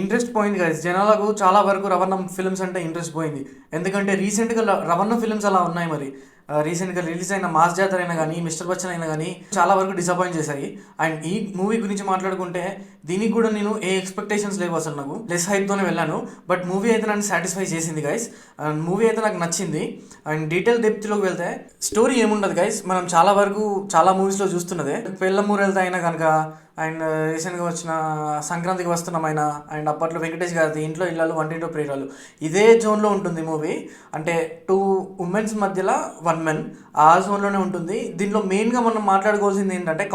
Interest పోయింది guys. జనాలకు చాలా వరకు రవణ ఫిల్మ్స్ అంటే ఇంట్రెస్ట్ పోయింది. ఎందుకంటే రీసెంట్గా రవణ ఫిల్మ్స్ అలా ఉన్నాయి మరి. రీసెంట్గా రిలీజ్ అయిన మాస్ జాతర అయినా కానీ, మిస్టర్ బచ్చన్ అయినా కానీ చాలా వరకు డిసప్పాయింట్ చేశాయి. అండ్ ఈ మూవీ గురించి మాట్లాడుకుంటే దీనికి కూడా నేను ఏ ఎక్స్పెక్టేషన్స్ లేవు అసలు. నాకు లెస్ హైప్తోనే వెళ్ళాను, బట్ మూవీ అయితే నన్ను సాటిస్ఫై చేసింది గైస్. అండ్ మూవీ అయితే నాకు నచ్చింది. అండ్ డీటెయిల్ డెప్త్లోకి వెళ్తే స్టోరీ ఏముండదు గైస్, మనం చాలా వరకు చాలా మూవీస్లో చూస్తున్నదే. పెళ్ళమూరు వెళ్తే అయినా కనుక, అండ్ రీసెంట్గా వచ్చిన సంక్రాంతికి వస్తున్నామైన, అండ్ అప్పట్లో వెంకటేష్ గారిది ఇంట్లో ఇళ్ళలు వంటింటో ప్రియురాలు, ఇదే జోన్లో ఉంటుంది మూవీ. అంటే టూ ఉమెన్స్ మధ్యలో వన్ మెన్, ఆ జోన్లోనే ఉంటుంది. దీంట్లో మెయిన్గా మనం మాట్లాడుకోవాల్సింది ఏంటంటే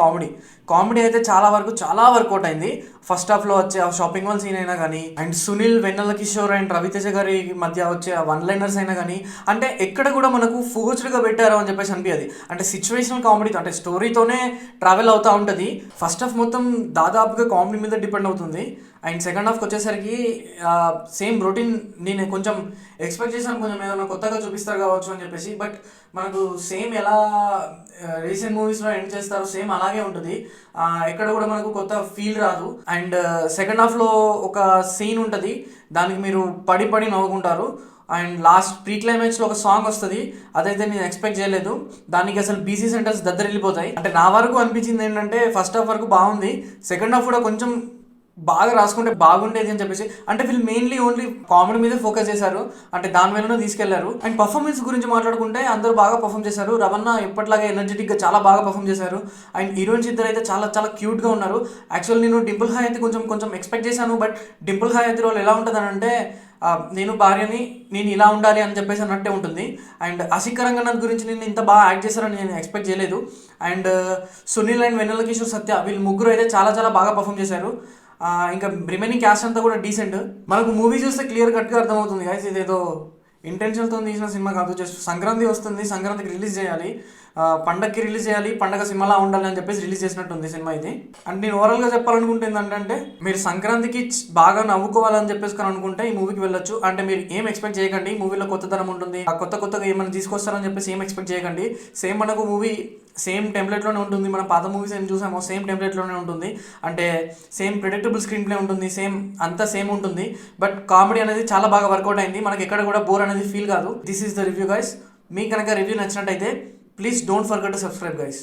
కామెడీ అయితే చాలా వరకు చాలా వర్కౌట్ అయింది. ఫస్ట్ హాఫ్లో వచ్చే ఆ షాపింగ్ మాల్ సీన్ అయినా కానీ, అండ్ సునీల్, వెన్నెల కిషోర్ అండ్ రవితేజ గారి మధ్య వచ్చే ఆ వన్ లైనర్స్ అయినా కానీ, అంటే ఎక్కడ కూడా మనకు ఫోర్స్డ్గా పెట్టారు అని చెప్పేసి అనిపించదు. అంటే సిచ్యువేషనల్ కామెడీ, అంటే స్టోరీతోనే ట్రావెల్ అవుతూ ఉంటుంది. ఫస్ట్ హాఫ్ మొత్తం దాదాపుగా కామెడీ మీద డిపెండ్ అవుతుంది. అండ్ సెకండ్ హాఫ్కి వచ్చేసరికి సేమ్ రొటీన్. నేను కొంచెం ఎక్స్పెక్ట్ చేశాను కొంచెం ఏదైనా కొత్తగా చూపిస్తారు కావచ్చు అని చెప్పేసి, బట్ మనకు సేమ్ ఎలా రీసెంట్ మూవీస్లో ఎండ్ చేస్తారో సేమ్ అలాగే ఉంటుంది. ఎక్కడ కూడా మనకు కొత్త ఫీల్ రాదు. అండ్ సెకండ్ హాఫ్లో ఒక సీన్ ఉంటుంది, దానికి మీరు పడి పడి నవ్వుకుంటారు. అండ్ లాస్ట్ ప్రీ క్లైమాక్స్లో ఒక సాంగ్ వస్తుంది, అదైతే నేను ఎక్స్పెక్ట్ చేయలేదు. దానికి అసలు బీసీ సెంటర్స్ వెళ్ళిపోతాయి. అంటే నా వరకు అనిపించింది ఏంటంటే ఫస్ట్ హాఫ్ వరకు బాగుంది, సెకండ్ హాఫ్ కూడా కొంచెం బాగా రాసుకుంటే బాగుండేది అని చెప్పేసి. అంటే వీళ్ళు మెయిన్లీ ఓన్లీ కామెడీ మీద ఫోకస్ చేశారు, అంటే దాని వల్లనే తీసుకెళ్లారు. అండ్ పర్ఫార్మెన్స్ గురించి మాట్లాడుకుంటే అందరూ బాగా పర్ఫామ్ చేశారు. రవణ ఎప్పటిలాగే ఎనర్జెటిక్గా చాలా బాగా పర్ఫామ్ చేశారు. అండ్ హీరోయిన్స్ ఇద్దరు అయితే చాలా చాలా క్యూట్గా ఉన్నారు. యాక్చువల్ నేను డింపుల్ హాయ్ అయితే కొంచెం ఎక్స్పెక్ట్ చేశాను, బట్ డింపుల్ హాయ్ అయితే రోల్ ఎలా ఉంటుంది అని అంటే, నేను భార్యని, నేను ఇలా ఉండాలి అని చెప్పేసి అన్నట్టే ఉంటుంది. అండ్ ఆసిక్ రంగనాథ్ గురించి నేను ఇంత బాగా యాక్ట్ చేశారని నేను ఎక్స్పెక్ట్ చేయలేదు. అండ్ సునీల్ అండ్ వెన్నెల కిషోర్, సత్య, వీళ్ళు ముగ్గురు అయితే చాలా చాలా బాగా పర్ఫామ్ చేశారు. ఇంకా రిమైనింగ్ క్యాస్ట్ అంతా కూడా డీసెంట్. మనకు మూవీ చూస్తే క్లియర్ కట్గా అర్థమవుతుంది గైస్, ఇదేదో ఇంటెన్షన్తో తీసిన సినిమా కాదు. జస్ట్ సంక్రాంతి వస్తుంది, సంక్రాంతికి రిలీజ్ చేయాలి, పండగకి రిలీజ్ చేయాలి, పండగ సినిమాలా ఉండాలి అని చెప్పేసి రిలీజ్ చేసినట్టుంది సినిమా ఇది. అంటే నేను ఓవరాల్గా చెప్పాలనుకుంటే ఏంటంటే, మీరు సంక్రాంతికి బాగా నవ్వుకోవాలని చెప్పేసి అనుకుంటే ఈ మూవీకి వెళ్ళొచ్చు. అంటే మీరు ఏం ఎక్స్పెక్ట్ చేయకండి, మూవీలో కొత్తదనం ఉంటుంది, ఆ కొత్తగా ఏమైనా తీసుకొస్తారని చెప్పేసి ఏం ఎక్స్పెక్ట్ చేయకండి. సేమ్ మనకు మూవీ సేమ్ టెంప్లెట్లోనే ఉంటుంది. మన పాత మూవీస్ ఏం చూసామో సేమ్ టెంప్లెట్లోనే ఉంటుంది. అంటే సేమ్ ప్రెడిక్టబుల్ స్క్రీన్ ప్లే ఉంటుంది, అంతా సేమ్ ఉంటుంది. బట్ కామెడీ అనేది చాలా బాగా వర్కౌట్ అయింది, మనకి ఎక్కడ కూడా బోర్ అనేది ఫీల్ కాదు. This is the review guys. మీకు కనుక రివ్యూ నచ్చినట్టయితే please don't forget to subscribe guys.